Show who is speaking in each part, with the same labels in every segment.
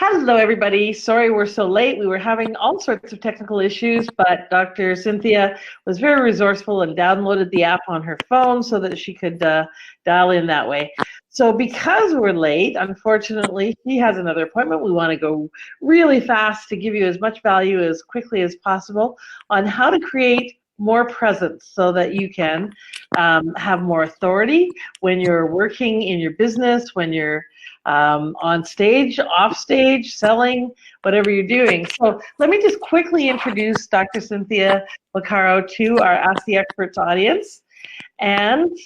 Speaker 1: Hello, everybody. Sorry we're so late. We were having all sorts of technical issues, but Dr. Cynthia was very resourceful and downloaded the app on her phone so that she could dial in that way. So because we're late, unfortunately, she has another appointment. We want to go really fast to give you as much value as quickly as possible on how to create more presence so that you can have more authority when you're working in your business, when you're on stage, off stage, selling, whatever you're doing. So let me just quickly introduce Dr. Cynthia Boccara to our Ask the Experts audience. And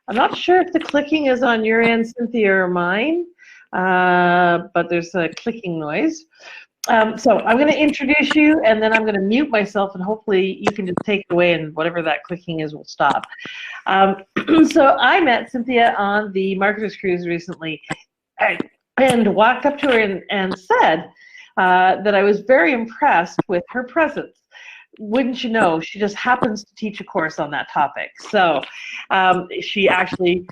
Speaker 1: I'm not sure if the clicking is on your end, Cynthia, or mine, but there's a clicking noise. So I'm going to introduce you, and then I'm going to mute myself, and hopefully you can just take it away, and whatever that clicking is will stop. So I met Cynthia on the Marketers Cruise recently, and walked up to her and said that I was very impressed with her presence. Wouldn't you know, she just happens to teach a course on that topic. So she actually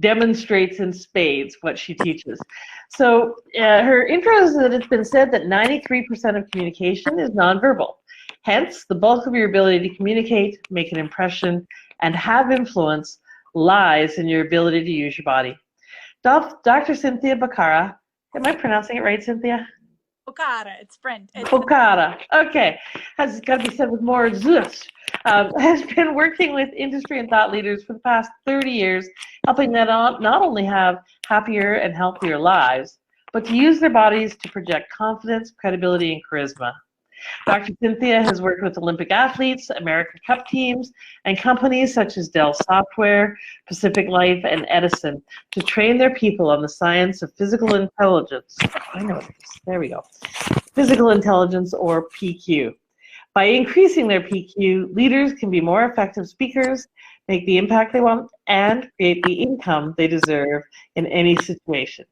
Speaker 1: demonstrates in spades what she teaches. So her intro is that it's been said that 93% of communication is nonverbal. Hence, the bulk of your ability to communicate, make an impression, and have influence lies in your ability to use your body. Dr. Cynthia Boccara, am I pronouncing it right, Cynthia?
Speaker 2: Boccara, it's French.
Speaker 1: Boccara, okay. Has got to be said with more zest. Has been working with industry and thought leaders for the past 30 years, helping them not only have happier and healthier lives, but to use their bodies to project confidence, credibility, and charisma. Dr. Cynthia has worked with Olympic athletes, America Cup teams, and companies such as Dell Software, Pacific Life, and Edison to train their people on the science of physical intelligence. I know it is. There we go. Physical intelligence, or PQ. By increasing their PQ, leaders can be more effective speakers, make the impact they want, and create the income they deserve in any situation.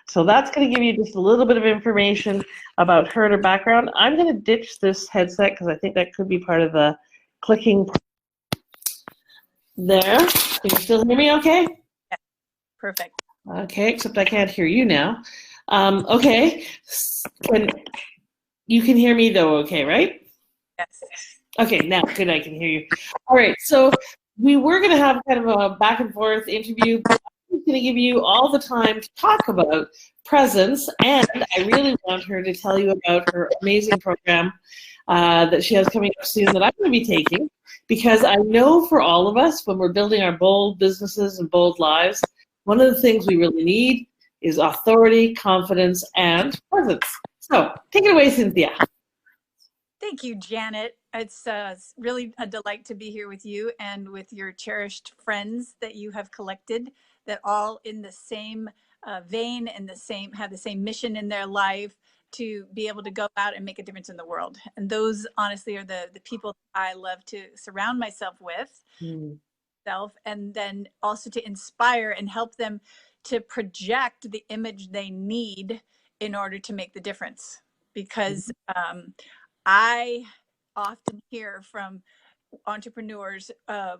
Speaker 1: So that's going to give you just a little bit of information about her and her background. I'm going to ditch this headset because I think that could be part of the clicking. There. Can you still hear me okay?
Speaker 2: Yeah. Perfect.
Speaker 1: Okay, except I can't hear you now. Okay. You can hear me though, okay, right?
Speaker 2: Yes.
Speaker 1: Okay, now good, I can hear you. All right, so we were going to have kind of a back and forth interview. I'm going to give you all the time to talk about presence, and I really want her to tell you about her amazing program that she has coming up soon that I'm going to be taking, because I know for all of us, when we're building our bold businesses and bold lives, one of the things we really need is authority, confidence, and presence. So take it away, Cynthia.
Speaker 2: Thank you, Janet. It's really a delight to be here with you and with your cherished friends that you have collected, that all in the same vein and have the same mission in their life to be able to go out and make a difference in the world. And those honestly are the people I love to surround myself with, and then also to inspire and help them to project the image they need in order to make the difference. Because I often hear from entrepreneurs,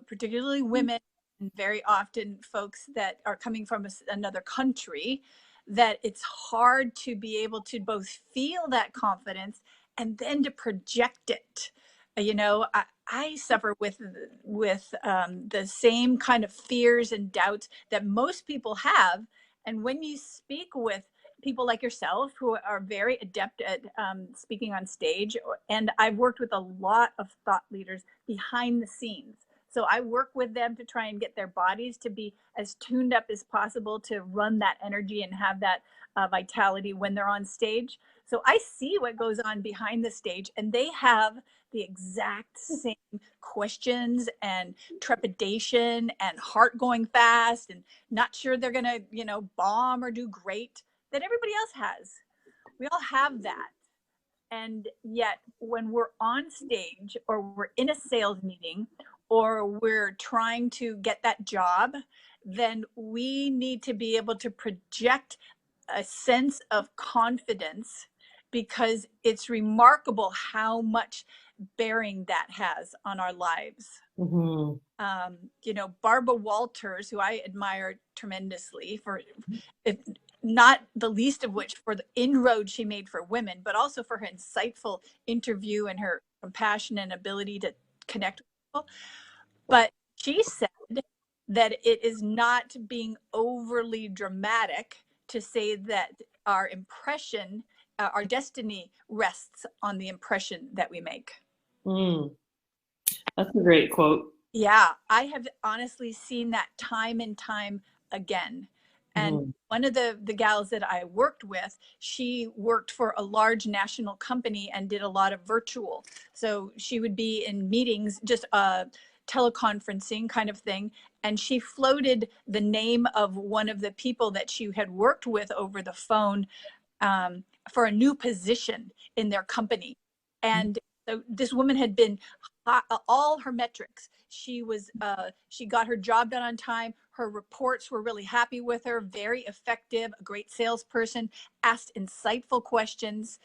Speaker 2: particularly women, and very often folks that are coming from another country, that it's hard to be able to both feel that confidence and then to project it. I suffer with the same kind of fears and doubts that most people have. And when you speak with people like yourself who are very adept at speaking on stage, and I've worked with a lot of thought leaders behind the scenes. So I work with them to try and get their bodies to be as tuned up as possible to run that energy and have that vitality when they're on stage. So I see what goes on behind the stage, and they have the exact same questions and trepidation and heart going fast and not sure they're going to, bomb or do great that everybody else has. We all have that. And yet when we're on stage or we're in a sales meeting or we're trying to get that job, then we need to be able to project a sense of confidence, because it's remarkable how much bearing that has on our lives. Barbara Walters, who I admire tremendously for not the least of which for the inroad she made for women, but also for her insightful interview and her compassion and ability to connect with people. But she said that it is not being overly dramatic to say that our impression, our destiny rests on the impression that we make.
Speaker 1: Mm, that's a great quote.
Speaker 2: Yeah, I have honestly seen that time and time again. And one of the gals that I worked with, she worked for a large national company and did a lot of virtual. So she would be in meetings, just teleconferencing kind of thing. And she floated the name of one of the people that she had worked with over the phone for a new position in their company. And so this woman had been all her metrics. She got her job done on time. Her reports were really happy with her, very effective, a great salesperson, asked insightful questions.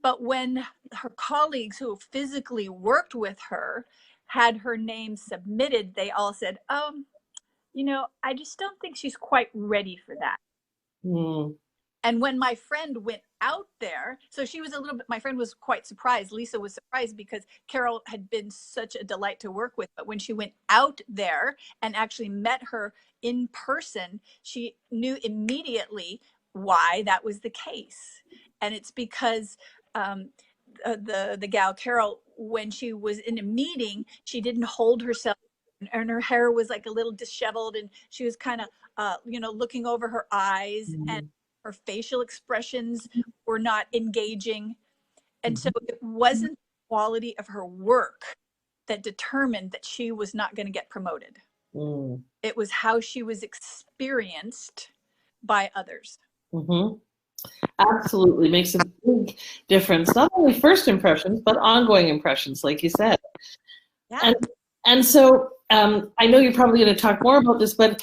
Speaker 2: But when her colleagues who physically worked with her had her name submitted, they all said, I just don't think she's quite ready for that.
Speaker 1: Mm.
Speaker 2: And when my friend went out there, so she was my friend was quite surprised. Lisa was surprised because Carol had been such a delight to work with. But when she went out there and actually met her in person, she knew immediately why that was the case. And it's because the gal Carol, when she was in a meeting, she didn't hold herself, and her hair was like a little disheveled, and she was kind of looking over her eyes, and her facial expressions were not engaging. And so it wasn't the quality of her work that determined that she was not going to get promoted. It was how she was experienced by others.
Speaker 1: Absolutely makes a big difference, not only first impressions, but ongoing impressions, like you said.
Speaker 2: Yeah.
Speaker 1: And so I know you're probably going to talk more about this, but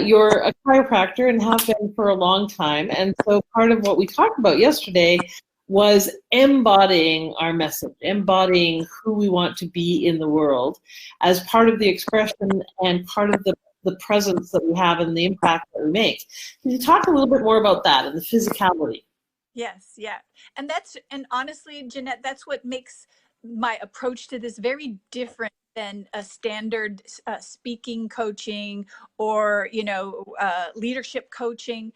Speaker 1: you're a chiropractor and have been for a long time. And so part of what we talked about yesterday was embodying our message, embodying who we want to be in the world as part of the expression and part of the presence that we have and the impact that we make. Can you talk a little bit more about that and the physicality?
Speaker 2: Yes, yeah. And honestly, Jeanette, that's what makes my approach to this very different than a standard speaking coaching or, leadership coaching.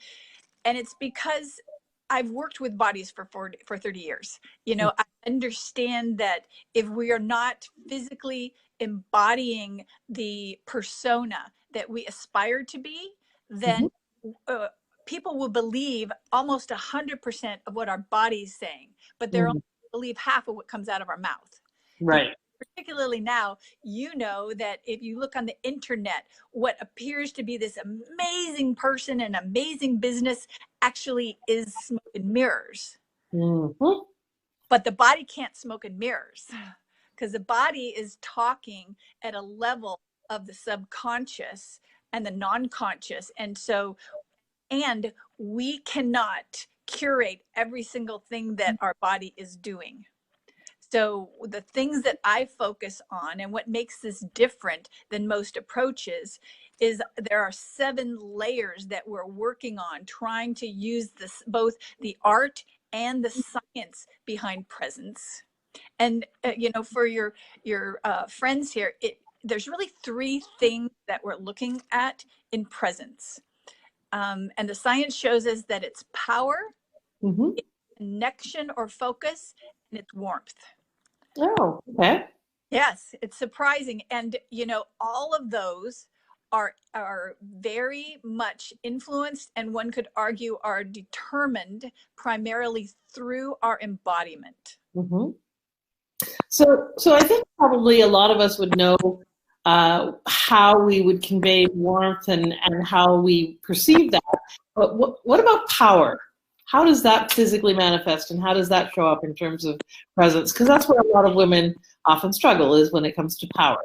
Speaker 2: And it's because I've worked with bodies for 30 years. I understand that if we are not physically embodying the persona that we aspire to be, then people will believe almost 100% of what our body's saying, but they're only believe half of what comes out of our mouth.
Speaker 1: Right.
Speaker 2: Particularly now, that if you look on the internet, what appears to be this amazing person and amazing business actually is smoke and mirrors. But the body can't smoke and mirrors because the body is talking at a level of the subconscious and the non-conscious. And we cannot curate every single thing that our body is doing. So the things that I focus on and what makes this different than most approaches is there are 7 layers that we're working on, trying to use this, both the art and the science behind presence. And for your friends here, there's really 3 things that we're looking at in presence. And the science shows us that it's power, it's connection or focus, and it's warmth.
Speaker 1: Oh, okay.
Speaker 2: Yes, it's surprising. And, all of those are very much influenced, and one could argue are determined primarily through our embodiment.
Speaker 1: So I think probably a lot of us would know how we would convey warmth and how we perceive that. But what about power? How does that physically manifest, and how does that show up in terms of presence? Because that's where a lot of women often struggle, is when it comes to power.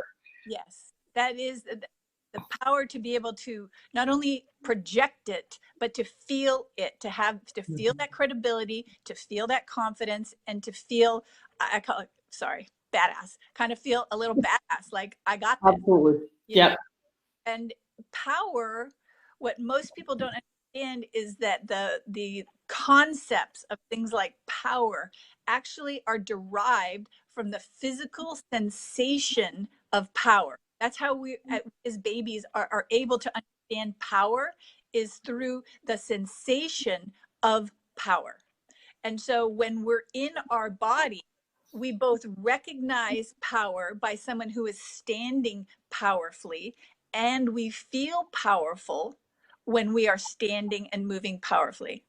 Speaker 2: Yes, that is the power to be able to not only project it, but to feel it, to feel that credibility, to feel that confidence, and to feel, I call it, badass, kind of feel a little badass, like I got this.
Speaker 1: Absolutely. Yep.
Speaker 2: And power, what most people don't understand is that the concepts of things like power actually are derived from the physical sensation of power. That's how we as babies are able to understand power, is through the sensation of power. And so when we're in our body, we both recognize power by someone who is standing powerfully, and we feel powerful when we are standing and moving powerfully.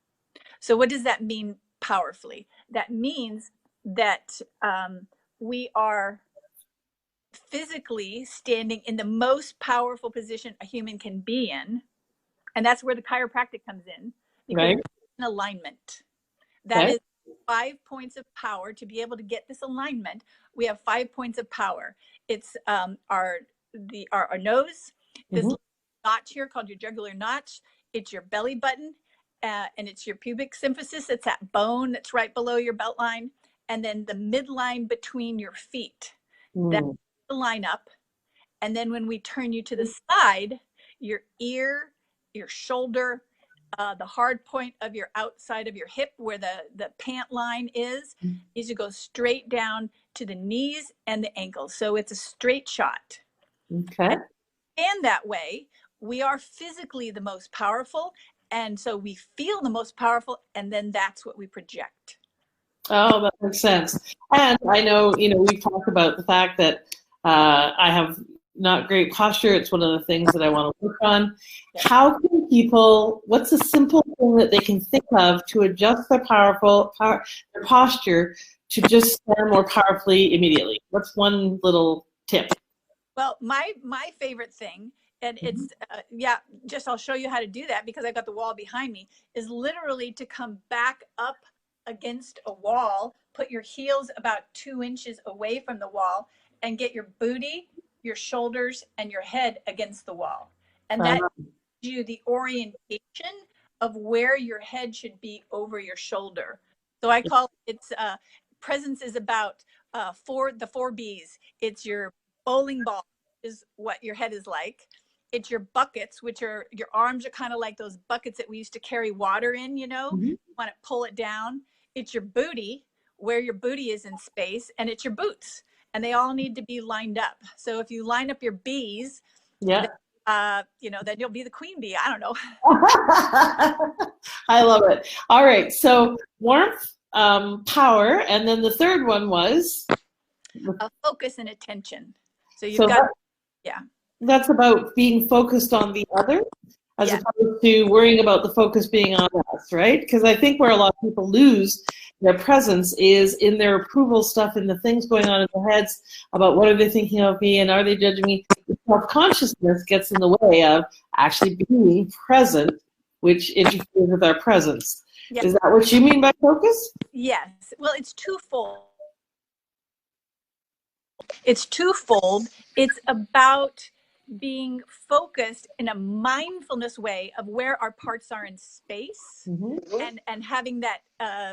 Speaker 2: So, what does that mean, powerfully? That means that we are physically standing in the most powerful position a human can be in. And that's where the chiropractic comes in, because
Speaker 1: Right.
Speaker 2: it's in alignment. That
Speaker 1: Okay.
Speaker 2: is 5 points of power. To be able to get this alignment, we have 5 points of power. It's our nose, this
Speaker 1: Mhm.
Speaker 2: notch here called your jugular notch. It's your belly button, and it's your pubic symphysis. It's that bone that's right below your belt line, and then the midline between your feet. That's
Speaker 1: Mm.
Speaker 2: the line up. And then when we turn you to the side, your ear, your shoulder, the hard point of your outside of your hip, where the pant line is to go straight down to the knees and the ankles. So it's a straight shot.
Speaker 1: Okay.
Speaker 2: And that way, we are physically the most powerful. And so we feel the most powerful. And then that's what we project.
Speaker 1: Oh, that makes sense. And I know, we've talked about the fact that I have not great posture. It's one of the things that I want to work on. How can people, what's a simple thing that they can think of to adjust their their posture to just stand more powerfully immediately? What's one little tip?
Speaker 2: Well, my favorite thing, and it's just I'll show you how to do that because I've got the wall behind me, is literally to come back up against a wall, put your heels about 2 inches away from the wall, and get your booty, your shoulders, and your head against the wall. And that gives you the orientation of where your head should be over your shoulder. So I call it's presence is about the 4 B's. It's your bowling ball is what your head is like. It's your buckets, which are your arms are kind of like those buckets that we used to carry water in,
Speaker 1: Mm-hmm.
Speaker 2: You want to pull it down. It's your booty, where your booty is in space, and it's your boots. And they all need to be lined up. So if you line up your B's,
Speaker 1: Yeah.
Speaker 2: then you'll be the queen bee. I don't know.
Speaker 1: I love it. All right. So warmth, power, and then the third one was
Speaker 2: Focus and attention. So you've
Speaker 1: so
Speaker 2: got, yeah.
Speaker 1: that's about being focused on the other as
Speaker 2: Yeah.
Speaker 1: opposed to worrying about the focus being on us, right? Because I think where a lot of people lose their presence is in their approval stuff and the things going on in their heads about what are they thinking of me and are they judging me. Self-consciousness gets in the way of actually being present, which interferes with our presence.
Speaker 2: Yeah.
Speaker 1: Is that what you mean by focus?
Speaker 2: Yes. Well, it's twofold. It's about being focused in a mindfulness way of where our parts are in space, and having that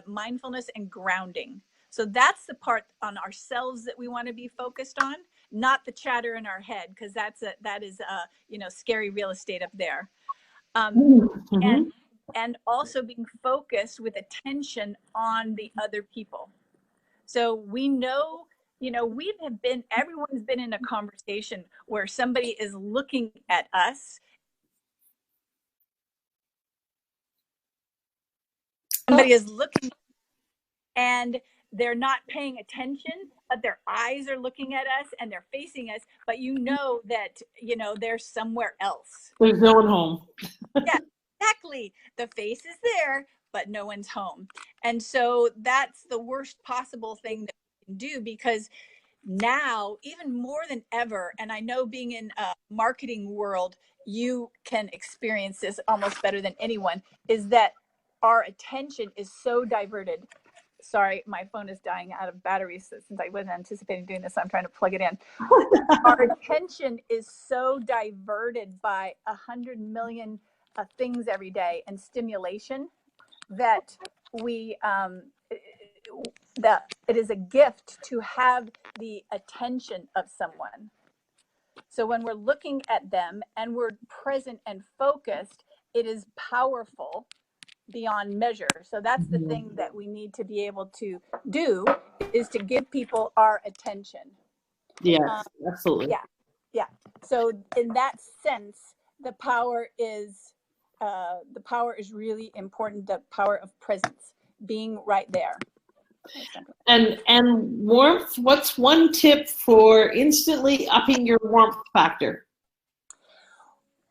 Speaker 2: mindfulness and grounding. So that's the part on ourselves that we want to be focused on, not the chatter in our head, because that is scary real estate up there. And also being focused with attention on the other people. So we know, everyone's been in a conversation where somebody is looking at us. Somebody is looking and they're not paying attention, but their eyes are looking at us and they're facing us, but that, they're somewhere else.
Speaker 1: There's no one home.
Speaker 2: Yeah, exactly. The face is there, but no one's home. And so that's the worst possible thing that we can do, because now, even more than ever, and I know being in a marketing world, you can experience this almost better than anyone, is that our attention is so diverted. Sorry, my phone is dying out of batteries since I wasn't anticipating doing this. So I'm trying to plug it in. Our attention is so diverted by 100 million things every day and stimulation that that it is a gift to have the attention of someone. So when we're looking at them and we're present and focused, it is powerful beyond measure. So that's the thing that we need to be able to do, is to give people our attention.
Speaker 1: Yes, absolutely.
Speaker 2: Yeah, yeah. So in that sense, the power is really important. The power of presence, being right there.
Speaker 1: And warmth, what's one tip for instantly upping your warmth factor?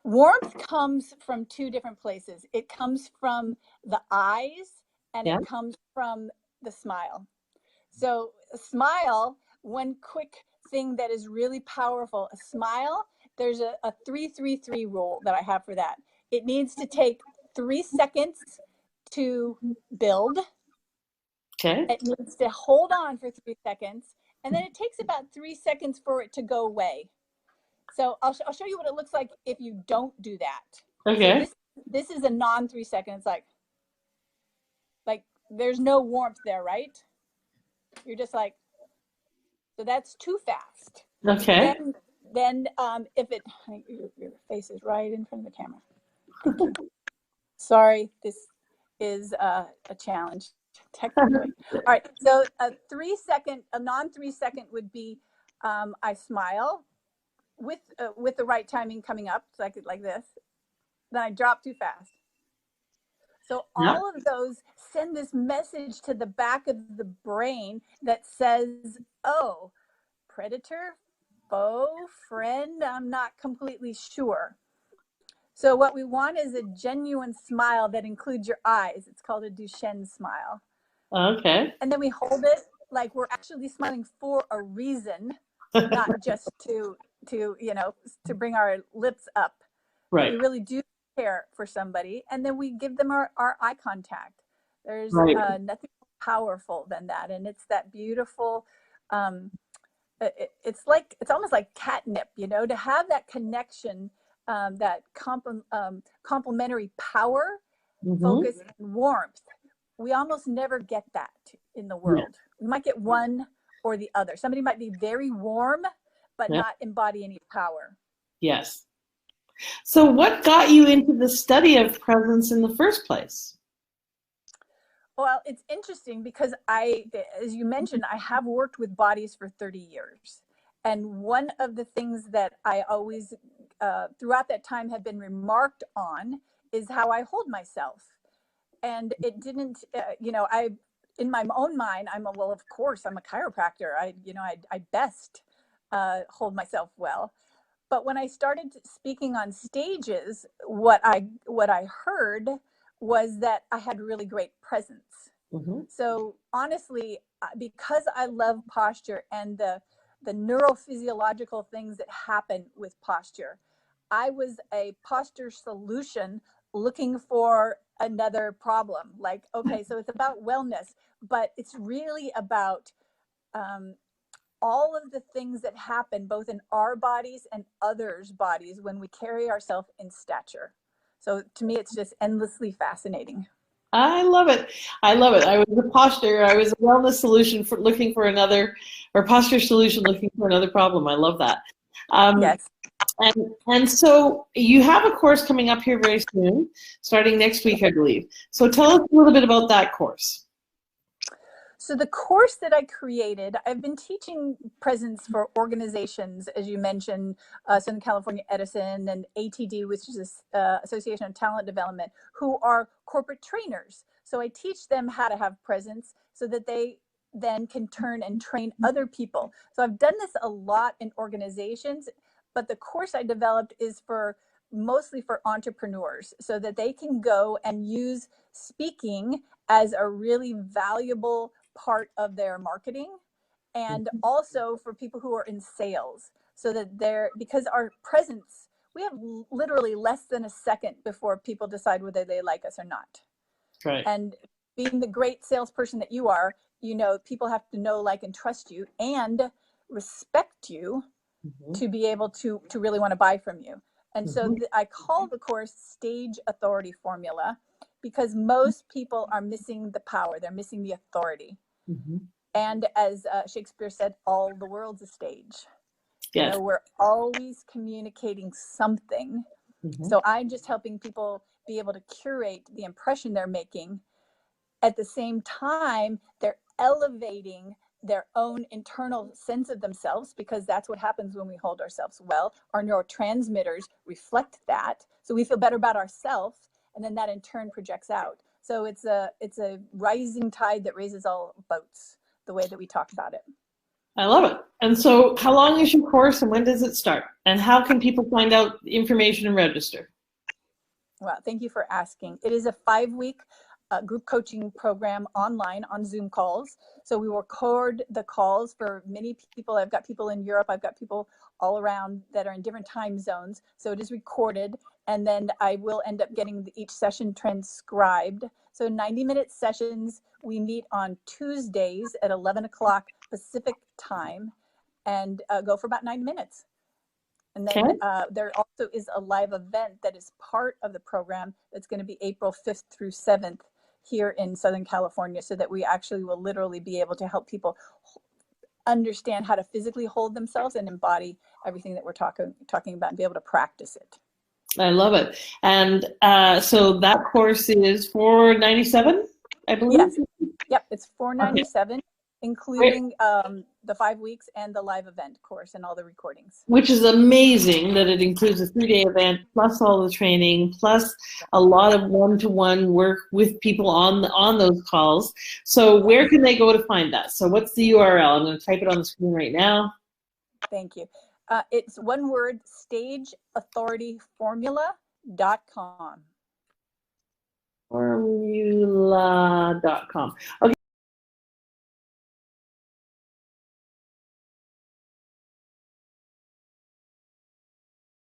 Speaker 2: Warmth comes from two different places. It comes from the eyes, and
Speaker 1: Yeah.
Speaker 2: it comes from the smile. So a smile, one quick thing that is really powerful, a smile, there's a 3-3-3 rule that I have for that. It needs to take 3 seconds to build.
Speaker 1: Okay.
Speaker 2: It needs to hold on for 3 seconds, and then it takes about 3 seconds for it to go away. So I'll show you what it looks like if you don't do that.
Speaker 1: Okay.
Speaker 2: So this is a non 3 seconds, like there's no warmth there, right? You're just like, so that's too fast.
Speaker 1: Okay.
Speaker 2: Then if it, your face is right in front of the camera. Thank you. Sorry, this is a challenge technically. All right, so a non 3 second would be I smile with the right timing coming up, so I could like this. Then I drop too fast. So all of those send this message to the back of the brain that says, oh, predator, foe, friend, I'm not completely sure. So what we want is a genuine smile that includes your eyes. It's called a Duchenne smile.
Speaker 1: Okay.
Speaker 2: And then we hold it like we're actually smiling for a reason, not just to bring our lips up.
Speaker 1: Right.
Speaker 2: We really do care for somebody, and then we give them our eye contact. There's nothing more powerful than that, and it's that beautiful. It's almost like catnip, to have that connection, that complementary power, focus, and warmth. We almost never get that in the world. Yeah. We might get one or the other. Somebody might be very warm, but not embody any power.
Speaker 1: Yes. So what got you into the study of presence in the first place?
Speaker 2: Well, it's interesting because as you mentioned, I have worked with bodies for 30 years. And one of the things that I always, throughout that time, have been remarked on is how I hold myself. And it didn't, in my own mind, well, of course, I'm a chiropractor. I best hold myself well. But when I started speaking on stages, what I heard was that I had really great presence. So honestly, because I love posture and the neurophysiological things that happen with posture, I was a posture solution looking for another problem. Like, okay, so it's about wellness, but it's really about all of the things that happen both in our bodies and others' bodies when we carry ourselves in stature. So to me, it's just endlessly fascinating.
Speaker 1: I love it. I love it. I was a posture. I was a wellness solution for looking for another, or posture solution looking for another problem. I love that.
Speaker 2: Yes.
Speaker 1: And so you have a course coming up here very soon, starting next week, I believe. So tell us a little bit about that course.
Speaker 2: So the course that I created, I've been teaching presence for organizations, as you mentioned, Southern California Edison and ATD, which is Association of Talent Development, who are corporate trainers. So I teach them how to have presence so that they then can turn and train other people. So I've done this a lot in organizations, but the course I developed is mostly for entrepreneurs so that they can go and use speaking as a really valuable part of their marketing, and also for people who are in sales, so that because our presence, we have literally less than a second before people decide whether they like us or not.
Speaker 1: Right.
Speaker 2: And being the great salesperson that you are, people have to know, like, and trust you and respect you to be able to really want to buy from you. And so I call the course Stage Authority Formula, because most people are missing the power. They're missing the authority. And as Shakespeare said, all the world's a stage.
Speaker 1: Yes.
Speaker 2: We're always communicating something. So I'm just helping people be able to curate the impression they're making. At the same time, they're elevating their own internal sense of themselves, because that's what happens when we hold ourselves well. Our neurotransmitters reflect that. So we feel better about ourselves, and then that in turn projects out. So it's a rising tide that raises all boats, the way that we talk about it.
Speaker 1: I love it. And so how long is your course and when does it start? And how can people find out information and register?
Speaker 2: Well, thank you for asking. It is a 5-week group coaching program online on Zoom calls. So we record the calls for many people. I've got people in Europe. I've got people all around that are in different time zones. So it is recorded. And then I will end up getting each session transcribed. So 90-minute sessions. We meet on Tuesdays at 11 o'clock Pacific time and go for about 9 minutes. And then there also is a live event that is part of the program that's going to be April 5th through 7th here in Southern California, so that we actually will literally be able to help people understand how to physically hold themselves and embody everything that we're talking about and be able to practice it.
Speaker 1: I love it. And so that course is $497, I believe?
Speaker 2: Yes. Yep, it's $497. Okay. Including the 5 weeks and the live event course and all the recordings.
Speaker 1: Which is amazing that it includes a 3-day event, plus all the training, plus a lot of one-to-one work with people on those calls. So where can they go to find that? So what's the URL? I'm going to type it on the screen right now.
Speaker 2: Thank you. It's one word, stageauthorityformula.com.
Speaker 1: Formula.com. Okay.